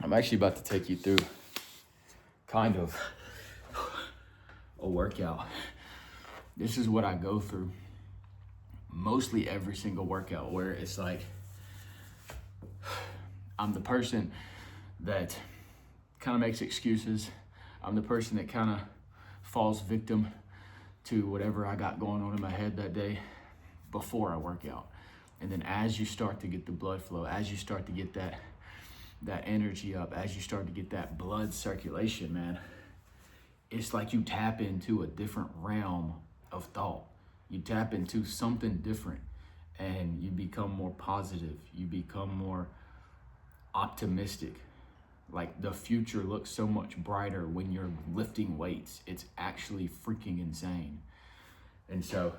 I'm actually about to take you through kind of a workout. This is what I go through mostly every single workout, where it's like I'm the person that kind of makes excuses. I'm the person that kind of falls victim to whatever I got going on in my head that day before I work out. And then as you start to get the blood flow, as you start to get that energy up, as you start to get that blood circulation, man, it's like you tap into a different realm of thought. You tap into something different and you become more positive. You become more optimistic. Like the future looks so much brighter when you're lifting weights. It's actually freaking insane. And so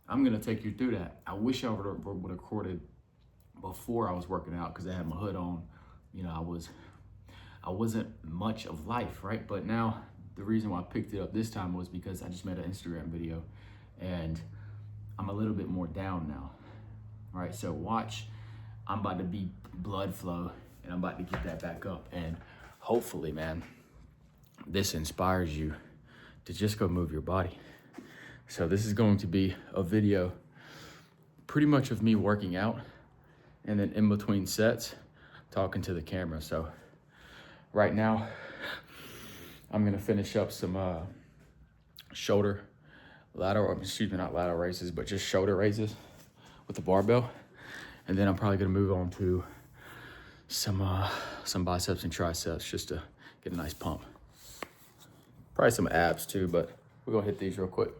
I'm gonna take you through that. I wish I would have recorded before I was working out because I had my hood on. You know, I wasn't much of life, right? But now the reason why I picked it up this time was because I just made an Instagram video and I'm a little bit more down now. All right, so watch, I'm about to be blood flow and I'm about to get that back up. And hopefully, man, this inspires you to just go move your body. So this is going to be a video pretty much of me working out and then in between sets, talking to the camera. So right now, I'm gonna finish up some shoulder lateral, excuse me, not lateral raises, but just shoulder raises with the barbell. And then I'm probably gonna move on to some biceps and triceps just to get a nice pump. Probably some abs too, but we're gonna hit these real quick.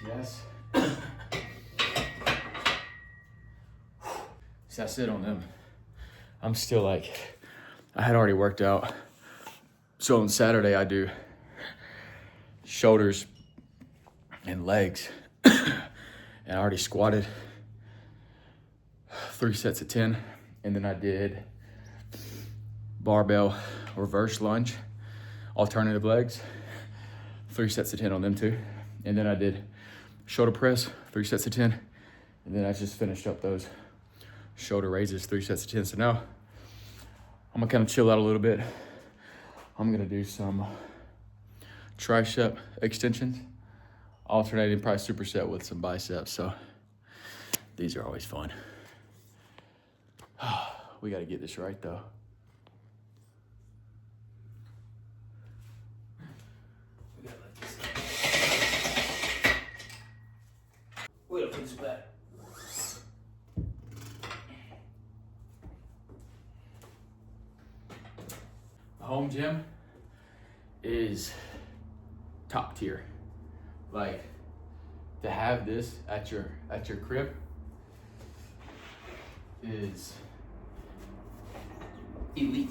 Yes. So that's it on them. I'm still like, I had already worked out. So on Saturday I do shoulders and legs. And I already squatted 3 sets of 10. And then I did barbell reverse lunge, alternative legs, 3 sets of 10 on them too. And then I did shoulder press, 3 sets of 10. And then I just finished up those shoulder raises, 3 sets of 10. So now I'm gonna kind of chill out a little bit. I'm gonna do some tricep extensions, alternating probably superset with some biceps. So these are always fun. We gotta get this right though. We gotta let this go. We'll put this back. A home gym is top tier. Like, to have this at your crib is elite.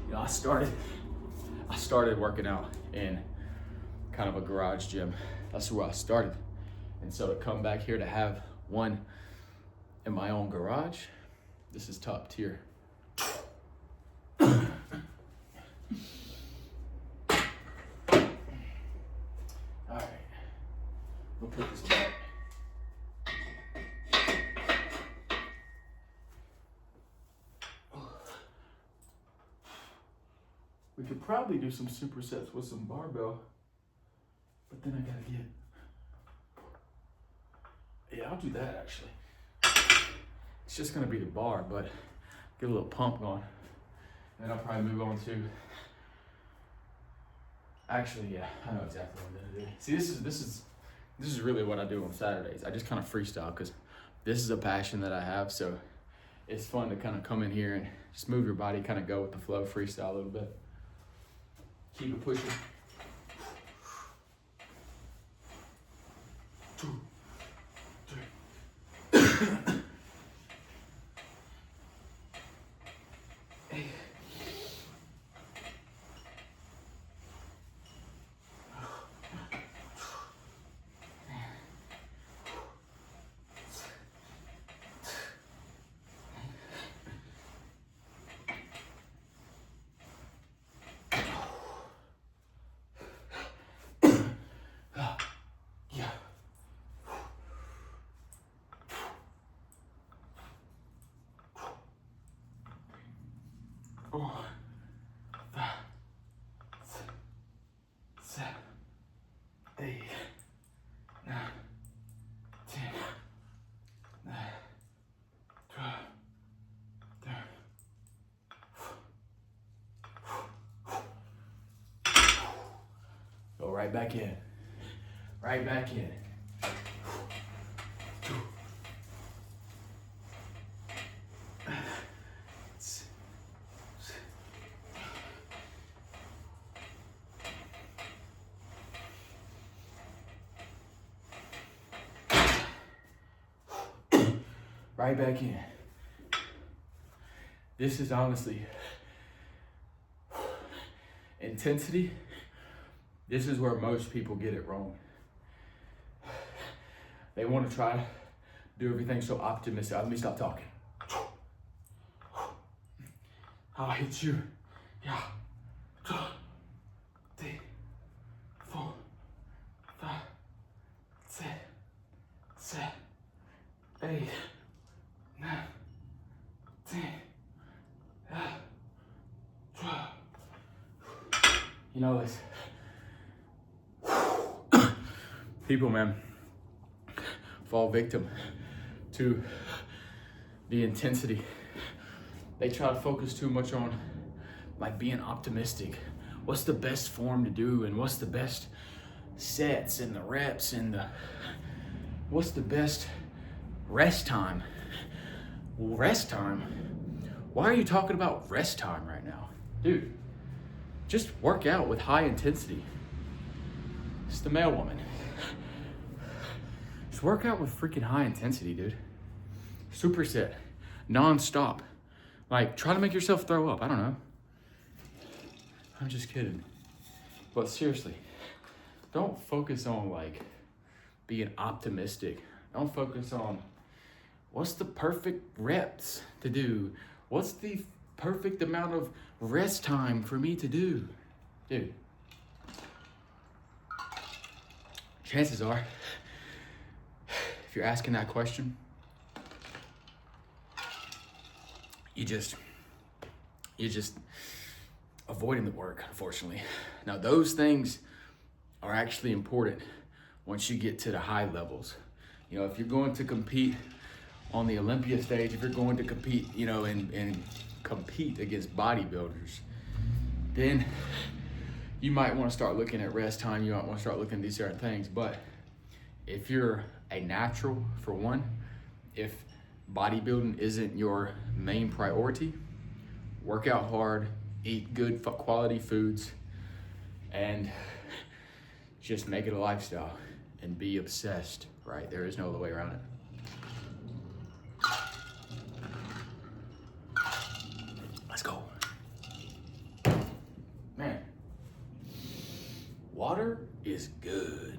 You know, I started working out in kind of a garage gym. That's where I started. And so to come back here to have one in my own garage, this is top tier. All right, we'll put this back. We could probably do some supersets with some barbell, but then I gotta get, yeah, I'll do that actually. It's just gonna be the bar, but get a little pump going. And then I'll probably move on to, actually, yeah, I know exactly what I'm gonna do. See, this is really what I do on Saturdays. I just kind of freestyle because this is a passion that I have. So it's fun to kind of come in here and just move your body, kind of go with the flow, freestyle a little bit. Keep it pushing. 2, 3. Oh, 5, 6, 7, 8, 9, 10, 11, 12, 13. Go right back in. Right back in. Right back in. This is honestly intensity. This is where most people get it wrong. They want to try to do everything so optimistic. Let me stop talking. I'll hit you. Yeah. 2, 3, 4, 5, 6, 7, 8, 9, 10, 11, 12. You know this. People, man, fall victim to the intensity. They try to focus too much on like being optimistic. What's the best form to do, and what's the best sets and the reps and what's the best rest time? Well, rest time? Why are you talking about rest time right now? Dude, just work out with high intensity. It's the male woman. Just work out with freaking high intensity, dude. Superset, non-stop. Like, try to make yourself throw up. I don't know. I'm just kidding. But seriously, don't focus on like being optimistic. Don't focus on what's the perfect reps to do. What's the perfect amount of rest time for me to do? Dude, chances are, if you're asking that question, you're just avoiding the work, unfortunately. Now, those things are actually important once you get to the high levels. You know, if you're going to compete on the Olympia stage, if you're going to compete, you know, and compete against bodybuilders, then you might want to start looking at rest time. You might want to start looking at these certain things. But if you're a natural, for one, if bodybuilding isn't your main priority, work out hard, eat good quality foods, and just make it a lifestyle and be obsessed, right? There is no other way around it. Let's go. Man, water is good.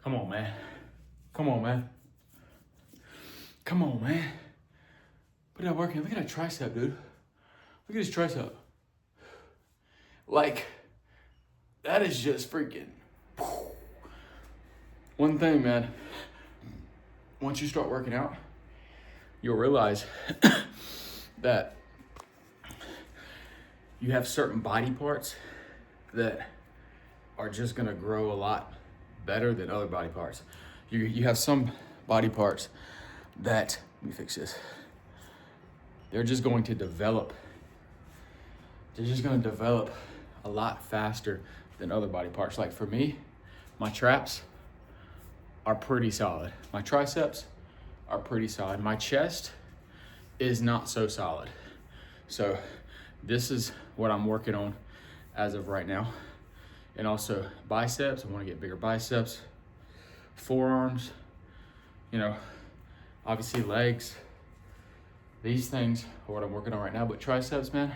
Come on, man. Come on, man. Come on, man. Put that work in. Look at that tricep, dude. Look at his tricep. Like, that is just freaking One thing, man, once you start working out, you'll realize that you have certain body parts that are just gonna grow a lot better than other body parts. You have some body parts that, let me fix this, they're just going to develop. They're just gonna develop a lot faster than other body parts. Like for me, my traps are pretty solid. My triceps are pretty solid. My chest is not so solid. So this is what I'm working on as of right now. And also biceps, I wanna get bigger biceps, forearms, you know, obviously legs. These things are what I'm working on right now, but triceps, man,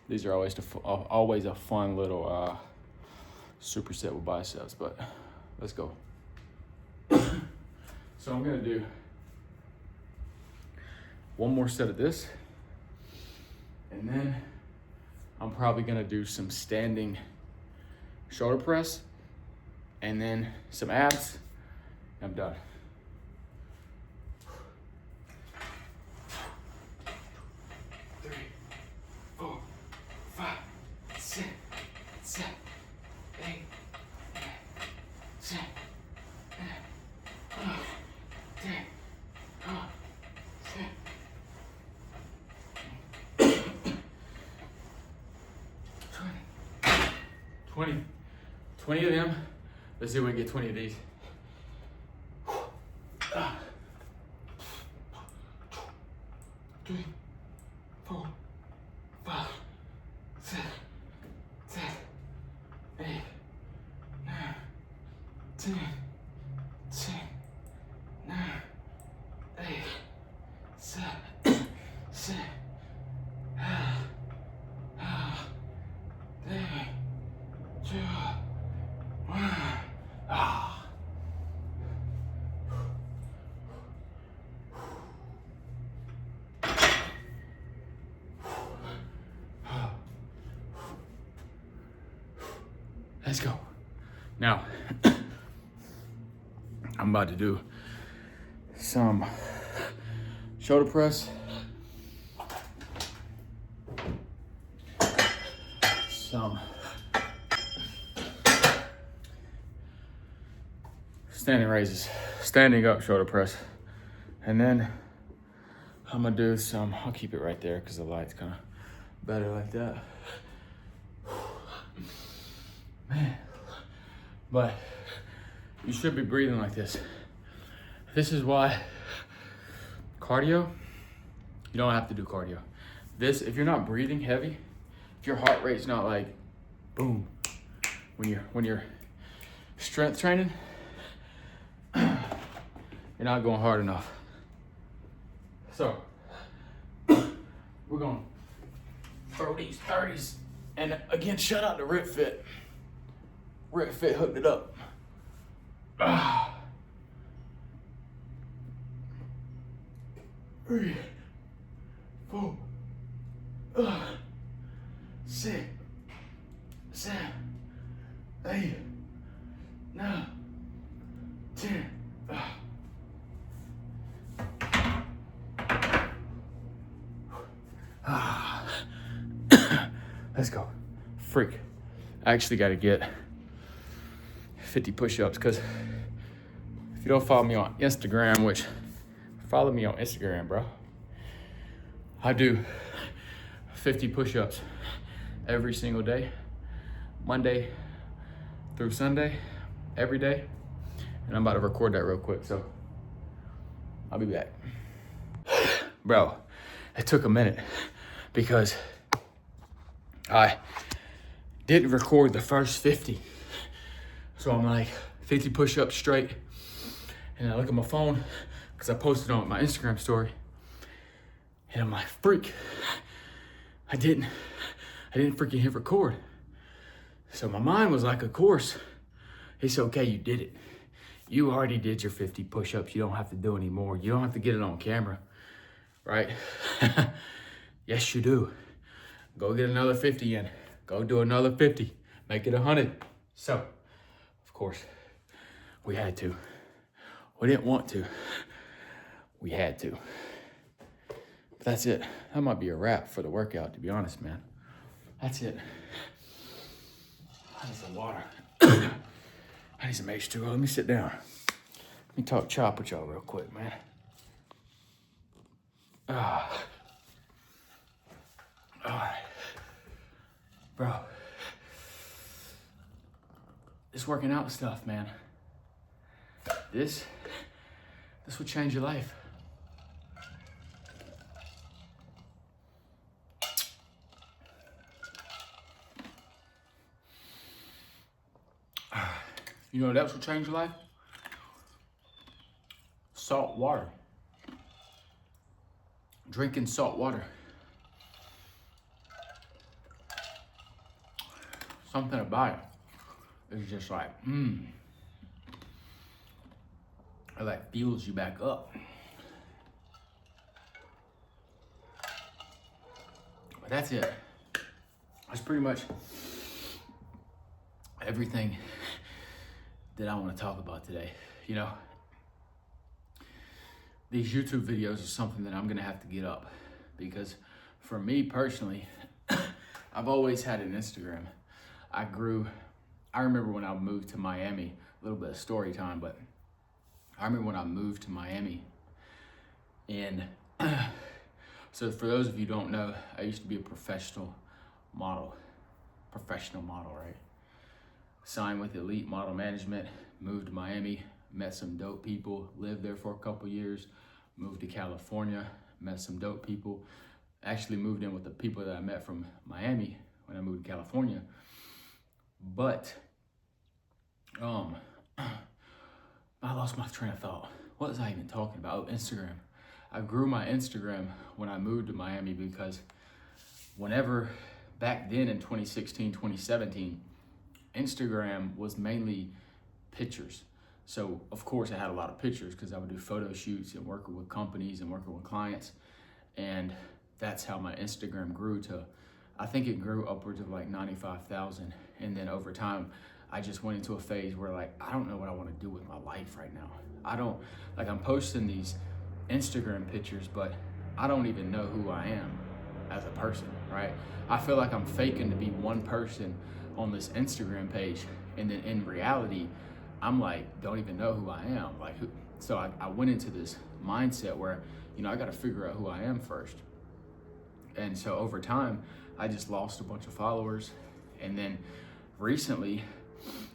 these are always a fun little superset with biceps, but let's go. So I'm gonna do one more set of this, and then I'm probably gonna do some standing shoulder press, and then some abs. I'm done. Twenty of them. Let's see if we can get 20 of these. 3, 4, 5, 6, 7, 8, 9, 10, 9, 8, 7, 6, 3, 2, 1. Let's go. Now, I'm about to do some shoulder press, some standing raises, standing up shoulder press, and then I'm gonna do some, I'll keep it right there because the light's kind of better like that. Man, but you should be breathing like this. This is why cardio, you don't have to do cardio. This, if you're not breathing heavy, if your heart rate's not like boom, when you're strength training, you're not going hard enough. So we're gonna throw these 30s, and again, shout out to Rip Fit. Rip Fit hooked it up. 3, 4, 6, 7, 8, 9, 10. Let's go. Freak. I actually got to get 50 push-ups because if you don't follow me on Instagram, which follow me on Instagram, bro, I do 50 push-ups every single day, Monday through Sunday, every day. And I'm about to record that real quick, so I'll be back. Bro, it took a minute because I didn't record the first 50. So I'm like 50 push-ups straight. And I look at my phone because I posted on my Instagram story. And I'm like, freak, I didn't freaking hit record. So my mind was like, of course, it's okay, you did it. You already did your 50 push-ups. You don't have to do any more. You don't have to get it on camera, right? Yes, you do. Go get another 50 in. Go do another 50. Make it 100. So, of course, We had to. We didn't want to. We had to. But that's it. That might be a wrap for the workout, to be honest, man. That's it. I need some water. I need some H2O. Let me sit down. Let me talk chop with y'all real quick, man. All right. Bro. This working out stuff, man. This will change your life. You know what else will change your life? Salt water. Drinking salt water. Something about it is just like, it like fuels you back up. But that's it. That's pretty much everything that I want to talk about today. You know, these YouTube videos are something that I'm gonna have to get up, because for me personally, I've always had an Instagram. I remember when I moved to Miami, a little bit of story time, but I remember when I moved to Miami, and so for those of you who don't know, I used to be a professional model, right? Signed with Elite Model Management, moved to Miami, met some dope people, lived there for a couple years, moved to California, met some dope people, actually moved in with the people that I met from Miami when I moved to California. But, I lost my train of thought. What was I even talking about? Oh, Instagram. I grew my Instagram when I moved to Miami because whenever, back then in 2016, 2017, Instagram was mainly pictures. So of course I had a lot of pictures because I would do photo shoots and working with companies and working with clients. And that's how my Instagram grew to, I think it grew upwards of like 95,000. And then over time, I just went into a phase where like, I don't know what I want to do with my life right now. I'm posting these Instagram pictures, but I don't even know who I am as a person, right? I feel like I'm faking to be one person on this Instagram page. And then in reality, I'm like, don't even know who I am. So I went into this mindset where, you know, I got to figure out who I am first. And so over time, I just lost a bunch of followers. And then recently,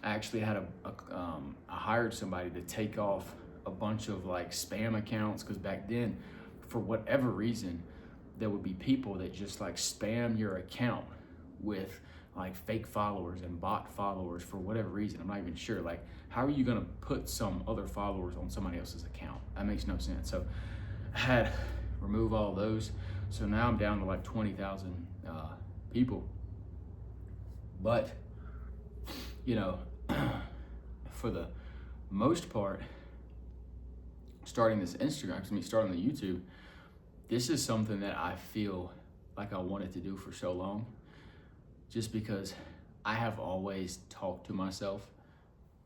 I actually had I hired somebody to take off a bunch of like spam accounts, because back then, for whatever reason, there would be people that just like spam your account with like fake followers and bot followers for whatever reason. I'm not even sure. Like, how are you gonna put some other followers on somebody else's account? That makes no sense. So I had remove all of those. So now I'm down to like 20,000 people. But, you know, for the most part, starting this Instagram, starting the YouTube, this is something that I feel like I wanted to do for so long, just because I have always talked to myself.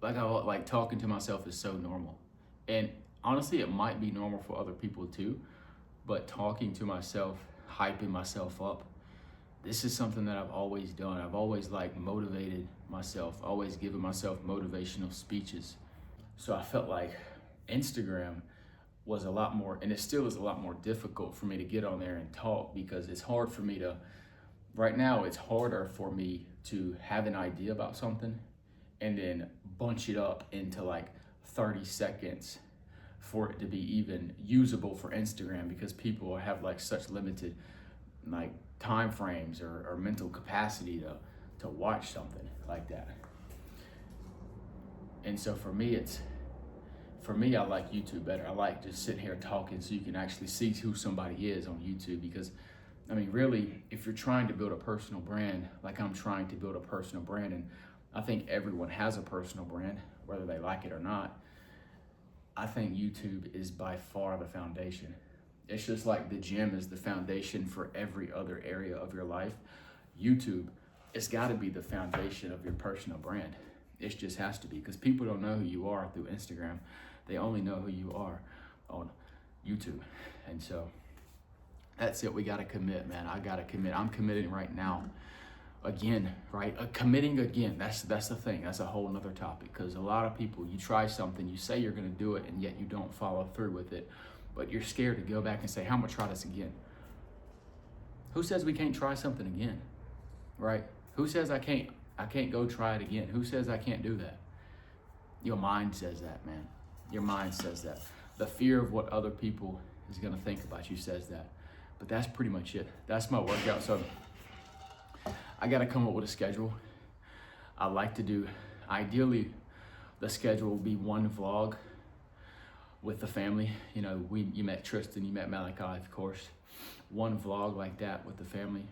Like talking to myself is so normal. And honestly, it might be normal for other people too, but talking to myself, hyping myself up, this is something that I've always done. I've always like motivated myself, always given myself motivational speeches. So I felt like Instagram was a lot more, and it still is a lot more difficult for me to get on there and talk, because it's hard for me to, right now it's harder for me to have an idea about something and then bunch it up into like 30 seconds for it to be even usable for Instagram, because people have like such limited like time frames or mental capacity to watch something like that. And so for me, I like YouTube better. I like just sitting here talking so you can actually see who somebody is on YouTube, because I mean, really, if you're trying to build a personal brand, like I'm trying to build a personal brand, and I think everyone has a personal brand, whether they like it or not, I think YouTube is by far the foundation. It's just like the gym is the foundation for every other area of your life. YouTube, it's got to be the foundation of your personal brand. It just has to be, because people don't know who you are through Instagram. They only know who you are on YouTube. And so that's it. We got to commit, man. I got to commit. I'm committing right now. Again, right? Committing again. That's the thing. That's a whole nother topic, because a lot of people, you try something, you say you're going to do it, and yet you don't follow through with it. But you're scared to go back and say, I'm going to try this again. Who says we can't try something again? Right? Who says I can't go try it again? Who says I can't do that? Your mind says that, man. Your mind says that. The fear of what other people is going to think about you says that. But that's pretty much it. That's my workout. So I got to come up with a schedule. I like to do, ideally, the schedule will be one vlog with the family. You know, you met Tristan, you met Malachi, of course. One vlog like that with the family.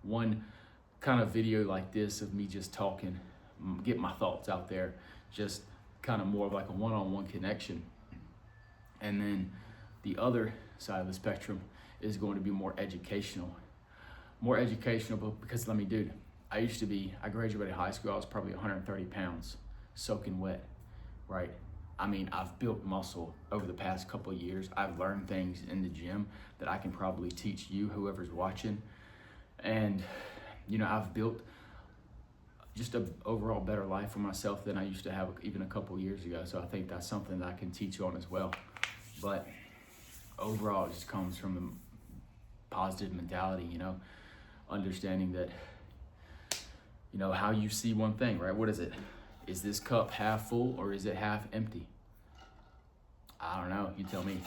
One kind of video like this of me just talking, get my thoughts out there, just kind of more of like a one-on-one connection. And then the other side of the spectrum is going to be more educational. More educational, but because dude, I graduated high school, I was probably 130 pounds, soaking wet, right? I mean, I've built muscle over the past couple of years. I've learned things in the gym that I can probably teach you, whoever's watching. And, you know, I've built just an overall better life for myself than I used to have even a couple of years ago. So I think that's something that I can teach you on as well. But overall, it just comes from a positive mentality, you know, understanding that, you know, how you see one thing, right? What is it? Is this cup half full or is it half empty? I don't know, you tell me.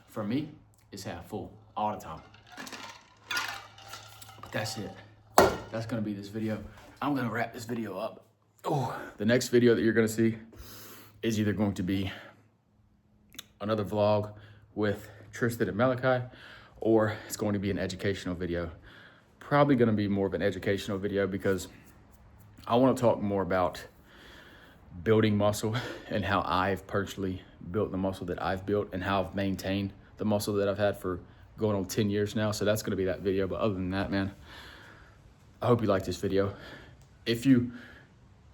For me, it's half full all the time. But that's it. That's gonna be this video. I'm gonna wrap this video up. Oh, the next video that you're gonna see is either going to be another vlog with Tristan and Malachi, or it's going to be an educational video. Probably gonna be more of an educational video because I wanna talk more about building muscle and how I've personally built the muscle that I've built and how I've maintained the muscle that I've had for going on 10 years now. So that's gonna be that video. But other than that, man, I hope you like this video. If you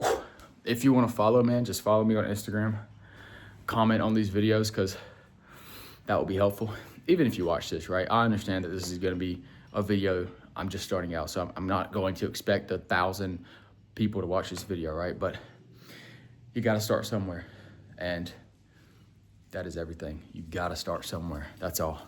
wanna follow, man, just follow me on Instagram. Comment on these videos, because that will be helpful. Even if you watch this, right? I understand that this is gonna be a video. I'm just starting out, so I'm not going to expect 1,000 people to watch this video, right? But you gotta start somewhere, and that is everything. You gotta start somewhere, that's all.